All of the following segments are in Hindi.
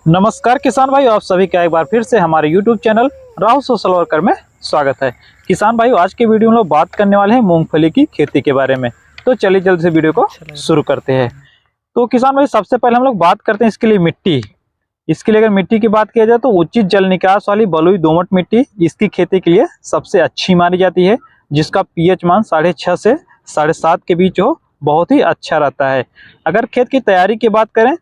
नमस्कार किसान भाई, आप सभी का एक बार फिर से हमारे YouTube channel Rahul social worker में स्वागत है। किसान भाई, आज के वीडियो में लोग बात करने वाले हैं मूंगफली की खेती के बारे में। तो चलिए जल्दी से वीडियो को शुरू करते हैं। तो किसान भाई, सबसे पहले हम लोग बात करते हैं इसके लिए मिट्टी। इसके लिए अगर मिट्टी की बात किया जाए तो उचित जल निकास वाली बलुई दोमट मिट्टी इसकी खेती के लिए सबसे अच्छी मानी जाती है, जिसका pH मान 6.5 से 7.5 के बीच हो, बहुत ही अच्छा रहता है। अगर खेत की तैयारी की बात करें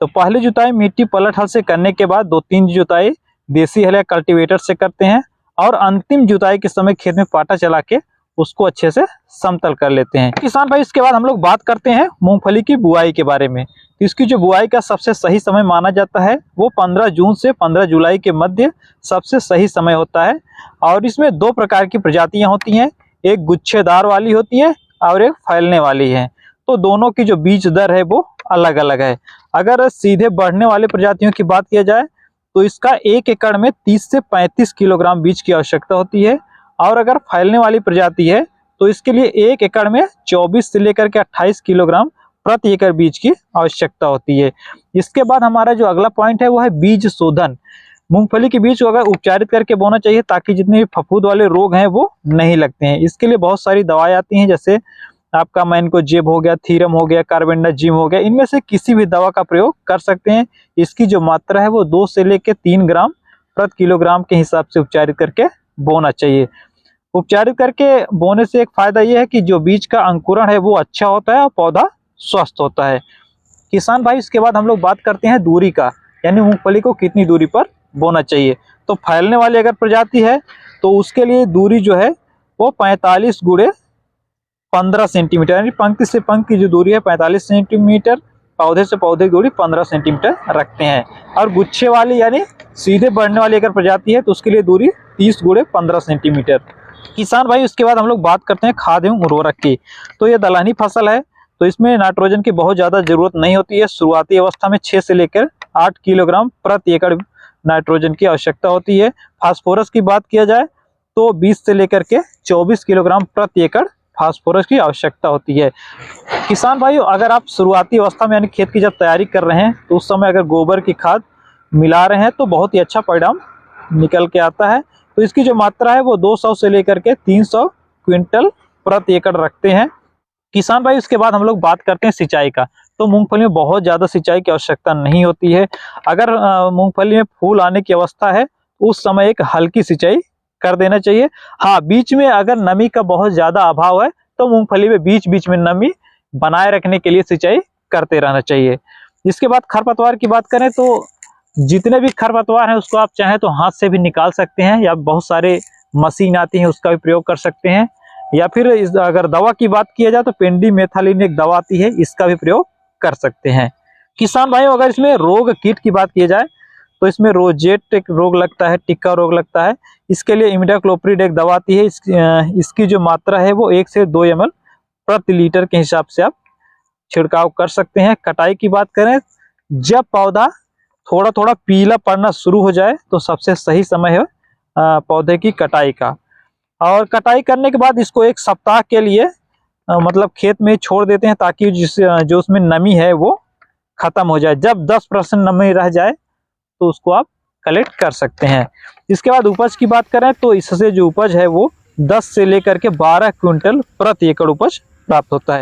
तो पहली जुताई मिट्टी पलट हल से करने के बाद 2-3 जुताई देसी हल या कल्टीवेटर से करते हैं और अंतिम जुताई के समय खेत में पाटा चला के उसको अच्छे से समतल कर लेते हैं। किसान भाई, इसके बाद हम लोग बात करते हैं मूंगफली की बुआई के बारे में। तो इसकी जो बुआई का सबसे सही समय माना जाता है वो 15 जून से 15 जुलाई के मध्य सबसे सही समय होता है। और इसमें दो प्रकार की प्रजातियां होती हैं, एक गुच्छेदार वाली होती है और एक फैलने वाली है। तो दोनों की जो बीज दर है वो अलग अलग है। अगर सीधे बढ़ने वाली प्रजातियों की बात किया जाए तो इसका 1 एकड़ में 30 से 35 किलोग्राम बीज की आवश्यकता होती है। और अगर फैलने वाली प्रजाति है तो इसके लिए 1 एकड़ में 24 से लेकर के 28 किलोग्राम प्रति एकड़ बीज की आवश्यकता होती है। इसके बाद हमारा जो अगला पॉइंट है वो है बीज शोधन। मूंगफली के बीज को अगर उपचारित करके बोना चाहिए ताकि जितने भी फफूंद वाले रोग हैं वो नहीं लगते हैं। इसके लिए बहुत सारी दवाएं आती हैं, जैसे आपका मैनकोजेब हो गया, थीरम हो गया, कार्बेंडाजिम हो गया। इनमें से किसी भी दवा का प्रयोग कर सकते हैं। इसकी जो मात्रा है वो 2 से लेकर 3 ग्राम प्रति किलोग्राम के हिसाब से उपचारित करके बोना चाहिए। उपचारित करके बोने से एक फायदा यह है कि जो बीज का अंकुरण है वो अच्छा होता है और पौधा स्वस्थ होता है। किसान भाई, इसके बाद हम लोग बात करते हैं दूरी का, यानी मूंगफली को कितनी दूरी पर बोना चाहिए। तो फैलने वाली अगर प्रजाति है तो उसके लिए दूरी जो है वो 45 गुणे 15 सेंटीमीटर, यानी पंक्ति से पंक्ति की जो दूरी है 45 सेंटीमीटर, पौधे से पौधे की दूरी 15 सेंटीमीटर रखते हैं। और गुच्छे वाली यानी सीधे बढ़ने वाली अगर प्रजाति है तो उसके लिए दूरी 30 गुणे 15 सेंटीमीटर। किसान भाई, उसके बाद हम लोग बात करते हैं खाद एवं उर्वरक की। तो ये दलहनी फसल है तो इसमें नाइट्रोजन की बहुत ज़्यादा जरूरत नहीं होती है। शुरुआती अवस्था में 6 से लेकर 8 किलोग्राम प्रति एकड़ नाइट्रोजन की आवश्यकता होती है। फास्फोरस की बात किया जाए तो 20 से लेकर के 24 किलोग्राम प्रति एकड़ फास्फोरस की आवश्यकता होती है। किसान भाई, अगर आप शुरुआती अवस्था में यानी खेत की जब तैयारी कर रहे हैं तो उस समय अगर गोबर की खाद मिला रहे हैं तो बहुत ही अच्छा परिणाम निकल के आता है। तो इसकी जो मात्रा है वो 200 से लेकर के 300 क्विंटल प्रति एकड़ रखते हैं। किसान भाई, उसके बाद हम लोग बात करते हैं सिंचाई का। तो मूंगफली में बहुत ज़्यादा सिंचाई की आवश्यकता नहीं होती है। अगर मूंगफली में फूल आने की अवस्था है तो उस समय एक हल्की सिंचाई कर देना चाहिए। हाँ, बीच में अगर नमी का बहुत ज़्यादा अभाव है तो मूंगफली में बीच बीच में नमी बनाए रखने के लिए सिंचाई करते रहना चाहिए। इसके बाद खरपतवार की बात करें तो जितने भी खरपतवार हैं उसको आप चाहें तो हाथ से भी निकाल सकते हैं, या बहुत सारे मशीन आती हैं उसका भी प्रयोग कर सकते हैं। या फिर अगर दवा की बात किया जाए तो पेंडीमेथालिन एक दवा आती है, इसका भी प्रयोग कर सकते हैं। किसान भाइयों, अगर इसमें रोग कीट की बात की जाए तो इसमें रोजेट एक रोग लगता है, टिक्का रोग लगता है। इसके लिए इमिडाक्लोप्रिड एक दवा आती है। इसकी जो मात्रा है वो 1 से 2 ml प्रति लीटर के हिसाब से आप छिड़काव कर सकते हैं। कटाई की बात करें, जब पौधा थोड़ा थोड़ा पीला पड़ना शुरू हो जाए तो सबसे सही समय है पौधे की कटाई का। और कटाई करने के बाद इसको 1 सप्ताह के लिए मतलब खेत में छोड़ देते हैं ताकि जो उसमें नमी है वो खत्म हो जाए। जब 10% नमी रह जाए तो उसको आप कलेक्ट कर सकते हैं। इसके बाद उपज की बात करें तो इससे जो उपज है वो 10 से लेकर के 12 क्विंटल प्रति एकड़ उपज प्राप्त होता है।